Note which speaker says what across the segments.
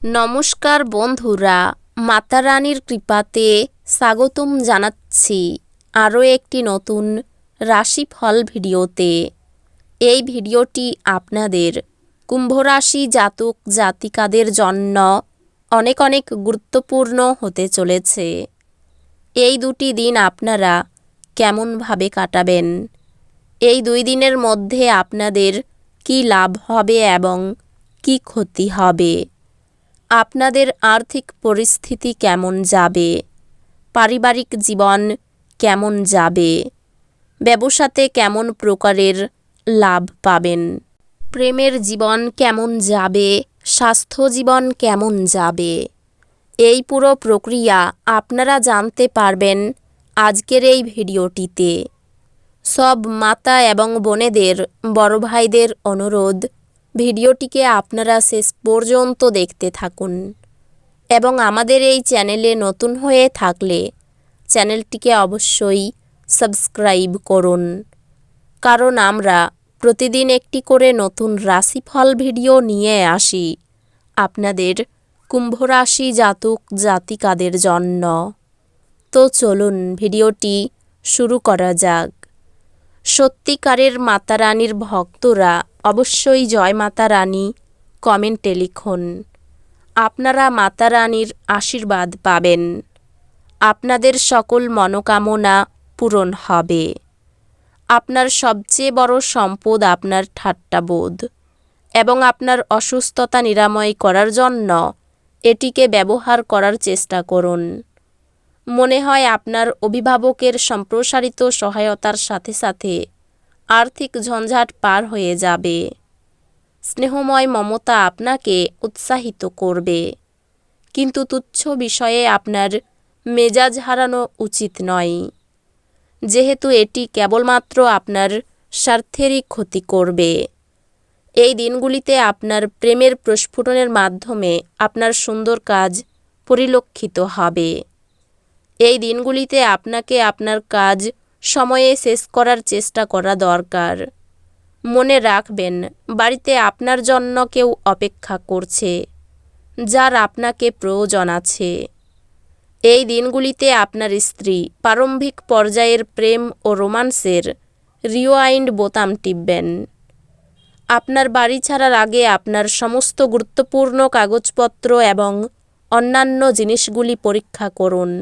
Speaker 1: নমস্কার বন্ধুরা, মাতা রানীর কৃপাতে স্বাগতম জানাচ্ছি আরও একটি নতুন রাশিফল ভিডিওতে। এই ভিডিওটি আপনাদের কুম্ভ রাশি জাতক জাতিকাদের জন্য অনেক অনেক গুরুত্বপূর্ণ হতে চলেছে। এই দুটি দিন আপনারা কেমনভাবে কাটাবেন, এই 2 দিনের মধ্যে আপনাদের কি লাভ হবে এবং কি ক্ষতি হবে, আপনাদের আর্থিক পরিস্থিতি কেমন যাবে, পারিবারিক জীবন কেমন যাবে, ব্যবসাতে কেমন প্রকারের লাভ পাবেন, প্রেমের জীবন কেমন যাবে, স্বাস্থ্য জীবন কেমন যাবে, এই পুরো প্রক্রিয়া আপনারা জানতে পারবেন আজকের এই ভিডিওটিতে। সব মাতা এবং বোনেদের, বড় ভাইদের অনুরোধ, ভিডিওটিকে আপনারা শেষ পর্যন্ত দেখতে থাকুন এবং আমাদের এই চ্যানেলে নতুন হয়ে থাকলে চ্যানেলটিকে অবশ্যই সাবস্ক্রাইব করুন, কারণ আমরা প্রতিদিন একটি করে নতুন রাশিফল ভিডিও নিয়ে আসি আপনাদের কুম্ভ রাশি জাতক জাতিকাদের জন্য। তো চলুন ভিডিওটি শুরু করা যাক। সত্যিকারের মাতা রানীর ভক্তরা অবশ্যই জয় মাতা রানী কমেন্টে লিখুন। আপনারা মাতা রানীর আশীর্বাদ পাবেন, আপনাদের সকল মনোকামনা পূরণ হবে। আপনার সবচেয়ে বড় সম্পদ আপনার ঠাট্টাবোধ, এবং আপনার অসুস্থতা নিরাময় করার জন্য এটিকে ব্যবহার করার চেষ্টা করুন। মনে হয় আপনার অভিভাবকের সম্প্রসারিত সহায়তার সাথে সাথে আর্থিক ঝঞ্ঝাট পার হয়ে যাবে। স্নেহময় মমতা আপনাকে উৎসাহিত করবে, কিন্তু তুচ্ছ বিষয়ে আপনার মেজাজ হারানো উচিত নয়, যেহেতু এটি কেবলমাত্র আপনার স্বার্থেরই ক্ষতি করবে। এই দিনগুলিতে আপনার প্রেমের প্রস্ফুটনের মাধ্যমে আপনার সুন্দর কাজ পরিলক্ষিত হবে। এই দিনগুলিতে আপনাকে আপনার কাজ সময়ে শেষ করার চেষ্টা করা দরকার। মনে রাখবেন, বাড়িতে আপনার জন্য কেউ অপেক্ষা করছে, যার আপনাকে প্রয়োজন আছে। এই দিনগুলিতে আপনার স্ত্রী প্রারম্ভিক পর্যায়ের প্রেম ও রোমান্সের রিওয়াইন্ড বোতাম টিপবেন। আপনার বাড়ি ছাড়ার আগে আপনার সমস্ত গুরুত্বপূর্ণ কাগজপত্র এবং অন্যান্য জিনিসগুলি পরীক্ষা করুন।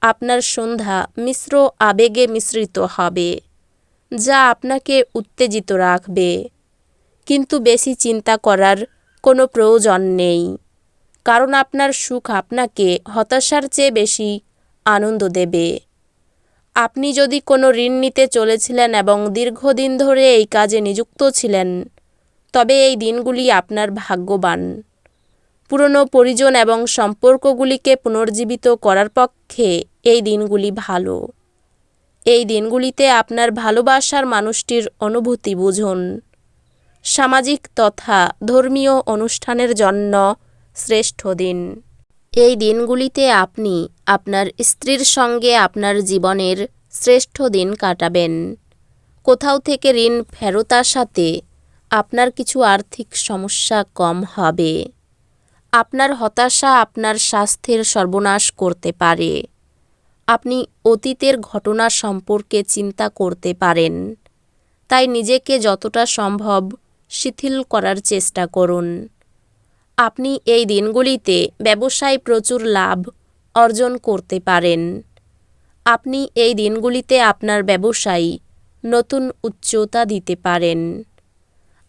Speaker 1: আপনার সন্ধ্যা মিশ্র আবেগে মিশ্রিত হবে, যা আপনাকে উত্তেজিত রাখবে, কিন্তু বেশি চিন্তা করার কোনো প্রয়োজন নেই, কারণ আপনার সুখ আপনাকে হতাশার চেয়ে বেশি আনন্দ দেবে। আপনি যদি কোনো ঋণ নিতে চলেছিলেন এবং দীর্ঘদিন ধরে এই কাজে নিযুক্ত ছিলেন, তবে এই দিনগুলি আপনার ভাগ্যবান। পুরনো পরিজন এবং সম্পর্কগুলিকে পুনর্জীবিত করার পক্ষে এই দিনগুলি ভালো। এই দিনগুলিতে আপনার ভালোবাসার মানুষটির অনুভূতি বুঝুন। সামাজিক তথা ধর্মীয় অনুষ্ঠানের জন্য শ্রেষ্ঠ দিন। এই দিনগুলিতে আপনি আপনার স্ত্রীর সঙ্গে আপনার জীবনের শ্রেষ্ঠ দিন কাটাবেন। কোথাও থেকে ঋণ ফেরত আসাতে আপনার কিছু আর্থিক সমস্যা কম হবে। আপনার হতাশা আপনার স্বাস্থ্যের সর্বনাশ করতে পারে। আপনি অতীতের ঘটনা সম্পর্কে চিন্তা করতে পারেন, তাই নিজেকে যতটা সম্ভব শিথিল করার চেষ্টা করুন। আপনি এই দিনগুলিতে ব্যবসায় প্রচুর লাভ অর্জন করতে পারেন। আপনি এই দিনগুলিতে আপনার ব্যবসায় নতুন উচ্চতা দিতে পারেন।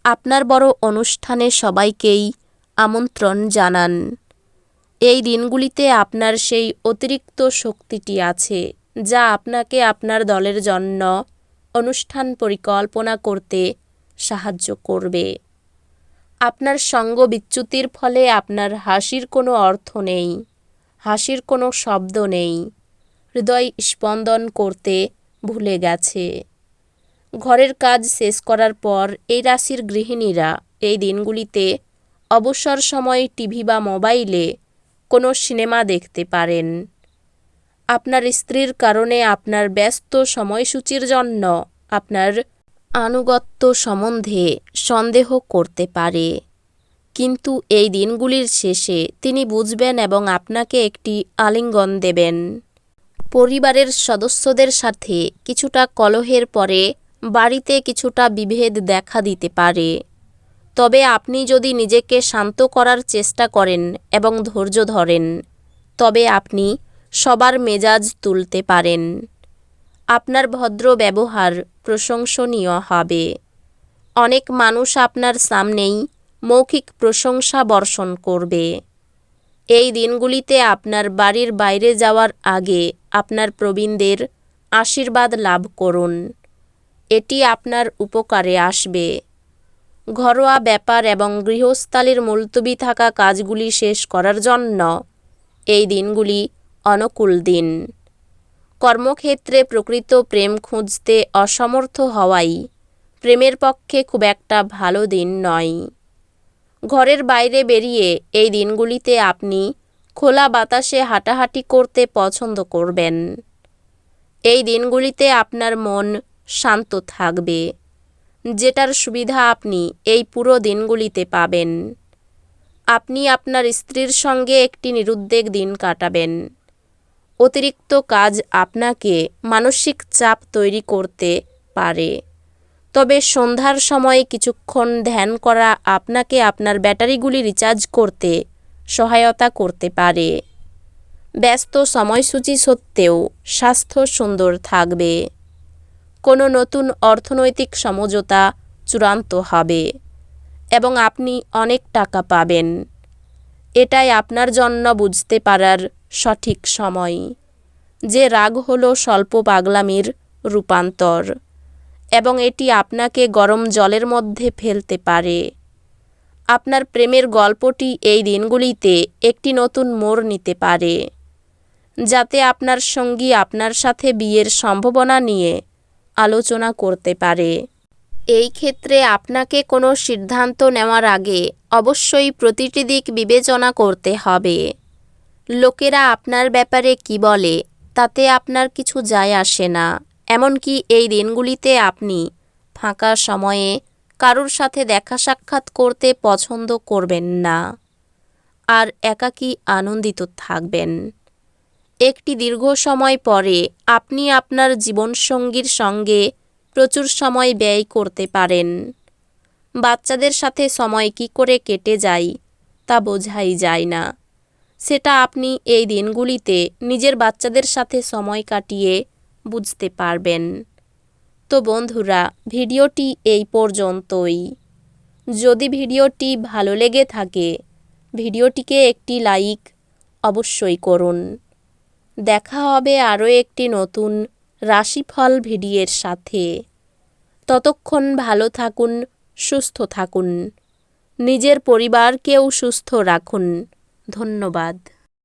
Speaker 1: আপনার বড় অনুষ্ঠানে সবাইকেই আমন্ত্রণ জানান। এই দিনগুলিতে আপনার সেই অতিরিক্ত শক্তিটি আছে, যা আপনাকে আপনার দলের জন্য অনুষ্ঠান পরিকল্পনা করতে সাহায্য করবে। আপনার সঙ্গ বিচ্যুতির ফলে আপনার হাসির কোনো অর্থ নেই, হাসির কোনো শব্দ নেই, হৃদয় স্পন্দন করতে ভুলে গেছে। ঘরের কাজ শেষ করার পর এই রাশির গৃহিণীরা এই দিনগুলিতে অবসর সময়ে টিভি বা মোবাইলে কোনো সিনেমা দেখতে পারেন। আপনার স্ত্রীর কারণে আপনার ব্যস্ত সময়সূচির জন্য আপনার আনুগত্য সম্বন্ধে সন্দেহ করতে পারে। কিন্তু এই দিনগুলির শেষে তিনি বুঝবেন এবং আপনাকে একটি আলিঙ্গন দেবেন। পরিবারের সদস্যদের সাথে কিছুটা কলহের পরে বাড়িতে কিছুটা বিভেদ দেখা দিতে পারে। তবে আপনি যদি নিজেকে শান্ত করার চেষ্টা করেন এবং ধৈর্য ধরেন, তবে আপনি সবার মেজাজ তুলতে পারেন। আপনার ভদ্র ব্যবহার প্রশংসনীয় হবে। অনেক মানুষ আপনার সামনেই মৌখিক প্রশংসা বর্ষণ করবে। এই দিনগুলিতে আপনার বাড়ির বাইরে যাওয়ার আগে আপনার প্রবীণদের আশীর্বাদ লাভ করুন। এটি আপনার উপকারে আসবে। ঘরোয়া ব্যাপার এবং গৃহস্থালির মুলতবি থাকা কাজগুলি শেষ করার জন্য এই দিনগুলি অনুকূল দিন। কর্মক্ষেত্রে প্রকৃত প্রেম খুঁজতে অসমর্থ হওয়াই প্রেমের পক্ষে খুব একটা ভালো দিন নয়। ঘরের বাইরে বেরিয়ে এই দিনগুলিতে আপনি খোলা বাতাসে হাঁটাহাঁটি করতে পছন্দ করবেন। এই দিনগুলিতে আপনার মন শান্ত থাকবে, যেটার সুবিধা আপনি এই পুরো দিনগুলিতে পাবেন। আপনি আপনার স্ত্রীর সঙ্গে একটি নিরুদ্বেগ দিন কাটাবেন। অতিরিক্ত কাজ আপনাকে মানসিক চাপ তৈরি করতে পারে, তবে সন্ধ্যার সময় কিছুক্ষণ ধ্যান করা আপনাকে আপনার ব্যাটারিগুলি রিচার্জ করতে সহায়তা করতে পারে। ব্যস্ত সময়সূচি সত্ত্বেও স্বাস্থ্য সুন্দর থাকবে। কোনো নতুন অর্থনৈতিক সমঝোতা চূড়ান্ত হবে এবং আপনি অনেক টাকা পাবেন। এটাই আপনার জন্য বুঝতে পারার সঠিক সময় যে রাগ হলো স্বল্প পাগলামির রূপান্তর এবং এটি আপনাকে গরম জলের মধ্যে ফেলতে পারে। আপনার প্রেমের গল্পটি এই দিনগুলিতে একটি নতুন মোড় নিতে পারে, যাতে আপনার সঙ্গী আপনার সাথে বিয়ের সম্ভাবনা নিয়ে আলোচনা করতে পারে। এই ক্ষেত্রে আপনাকে কোনো সিদ্ধান্ত নেওয়ার আগে অবশ্যই প্রতিটি দিক বিবেচনা করতে হবে। লোকেরা আপনার ব্যাপারে কি বলে তাতে আপনার কিছু যায় আসে না। এমনকি এই দিনগুলিতে আপনি ফাঁকা সময়ে কারোর সাথে দেখা সাক্ষাৎ করতে পছন্দ করবেন না আর একাকী আনন্দিত থাকবেন। একটি দীর্ঘ সময় পরে আপনি আপনার জীবনসঙ্গীর সঙ্গে প্রচুর সময় ব্যয় করতে পারেন। বাচ্চাদের সাথে সময় কী করে কেটে যায় তা বোঝাই যায় না। সেটা আপনি এই দিনগুলিতে নিজের বাচ্চাদের সাথে সময় কাটিয়ে বুঝতে পারবেন। তো বন্ধুরা, ভিডিওটি এই পর্যন্তই। যদি ভিডিওটি ভালো লেগে থাকে ভিডিওটিকে একটি লাইক অবশ্যই করুন। দেখা হবে আরও একটি নতুন রাশিফল ভিডিওর সাথে। ততক্ষণ ভালো থাকুন, সুস্থ থাকুন, নিজের পরিবারকেও সুস্থ রাখুন। ধন্যবাদ।